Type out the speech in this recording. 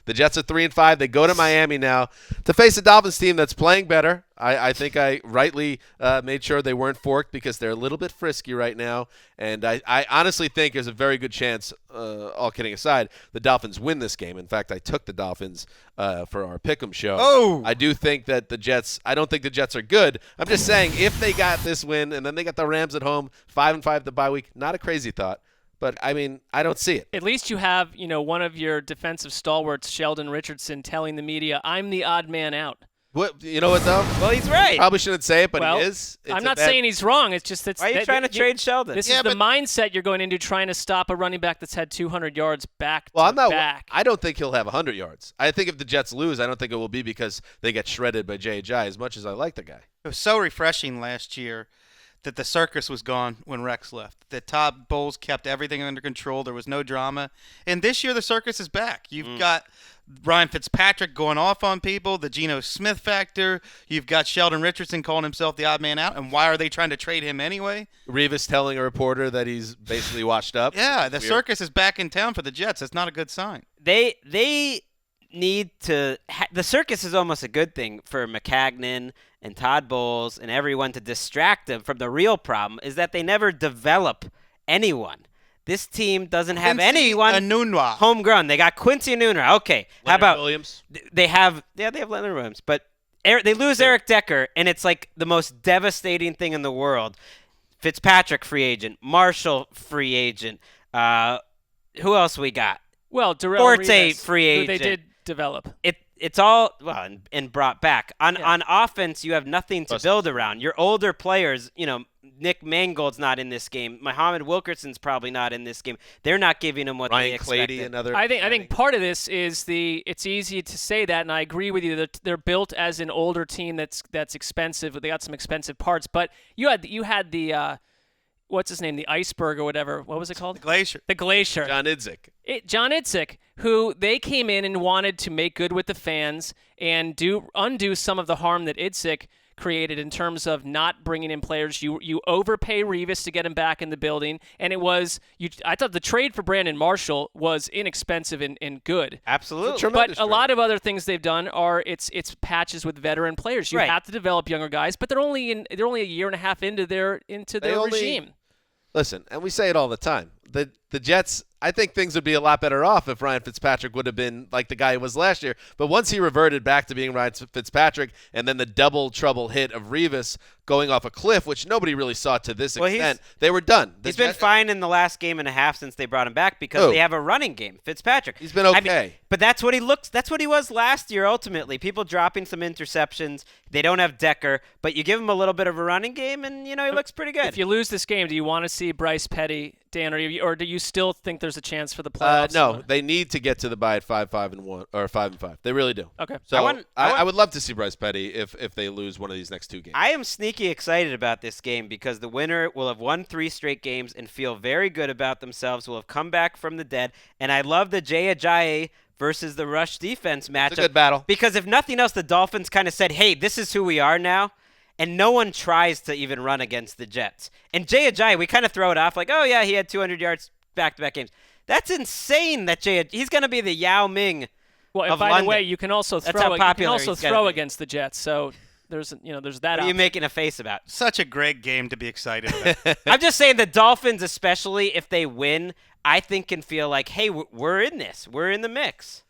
The Jets are 3-5. They go to Miami now to face a Dolphins team that's playing better. I think I rightly made sure they weren't forked because they're a little bit frisky right now. And I honestly think there's a very good chance, all kidding aside, the Dolphins win this game. In fact, I took the Dolphins for our Pick'em show. Oh! I do think that the Jets – I don't think the Jets are good. I'm just saying if they got this win and then they got the Rams at home, 5-5 the bye week, not a crazy thought. But, I mean, I don't see it. At least you have, one of your defensive stalwarts, Sheldon Richardson, telling the media, I'm the odd man out. What, you know what, though? Well, he's right. Probably shouldn't say it, but Well, he is. I'm not saying he's wrong. It's just Why are you trying to trade Sheldon? This is the mindset you're going into, trying to stop a running back that's had 200 yards back Well, to back. I don't think he'll have 100 yards. I think if the Jets lose, I don't think it will be because they get shredded by J.J. as much as I like the guy. It was so refreshing last year that the circus was gone when Rex left. That Todd Bowles kept everything under control. There was no drama. And this year the circus is back. You've got Ryan Fitzpatrick going off on people, the Geno Smith factor. You've got Sheldon Richardson calling himself the odd man out. And why are they trying to trade him anyway? Revis telling a reporter that he's basically washed up. Yeah, the circus is back in town for the Jets. That's not a good sign. They need to the circus is almost a good thing for McCagnon and Todd Bowles and everyone to distract them from the real problem is that they never develop anyone. This team doesn't have anyone Enunwa. homegrown. They got Quincy Enunwa. Okay, Leonard how about Williams? They have Leonard Williams, but they lose Eric Decker, and it's like the most devastating thing in the world. Fitzpatrick free agent, Marshall free agent. Who else we got? Well, Darrell Forte Revis, free agent. who they did develop. It's all and brought back. On offense, you have nothing to build around. Your older players, Nick Mangold's not in this game. Muhammad Wilkerson's probably not in this game. They're not giving him what they expected. Ryan Clady, another. I think part of this is it's easy to say that, and I agree with you that they're built as an older team that's expensive. They got some expensive parts, but you had the what's his name, the iceberg or whatever. What was it called? The Glacier. The Glacier. John Idzik. John Idzik, who they came in and wanted to make good with the fans and undo some of the harm that Idzik created in terms of not bringing in players. You overpay Revis to get him back in the building, and I thought the trade for Brandon Marshall was inexpensive and good. Absolutely. But a lot of other things they've done are it's patches with veteran players. You have to develop younger guys, but they're only a year and a half into their regime. Listen, and we say it all the time. The Jets, I think things would be a lot better off if Ryan Fitzpatrick would have been like the guy he was last year. But once he reverted back to being Ryan Fitzpatrick and then the double trouble hit of Revis going off a cliff, which nobody really saw to this extent, they were done. He's been fine in the last game and a half since they brought him back because they have a running game. Fitzpatrick. He's been okay. But that's what he was last year ultimately. People dropping some interceptions. They don't have Decker, but you give him a little bit of a running game and, he looks pretty good. If you lose this game, do you want to see Bryce Petty, Dan, or do you still think there's a chance for the playoffs? No, they need to get to the bye at 5-5-1 or 5-5. They really do. Okay. So I would love to see Bryce Petty if they lose one of these next two games. I am sneaky excited about this game because the winner will have won 3 straight games and feel very good about themselves. Will have come back from the dead, and I love the Jay Ajayi versus the rush defense matchup. It's a good battle. Because if nothing else, the Dolphins kind of said, "Hey, this is who we are now." And no one tries to even run against the Jets. And Jay Ajayi, we kind of throw it off like, oh, yeah, he had 200 yards back-to-back games. That's insane that he's going to be the Yao Ming and by London. the way, you can also throw against the Jets. So there's that What are you making a face about? Such a great game to be excited about. I'm just saying the Dolphins, especially if they win, I think can feel like, hey, we're in this. We're in the mix.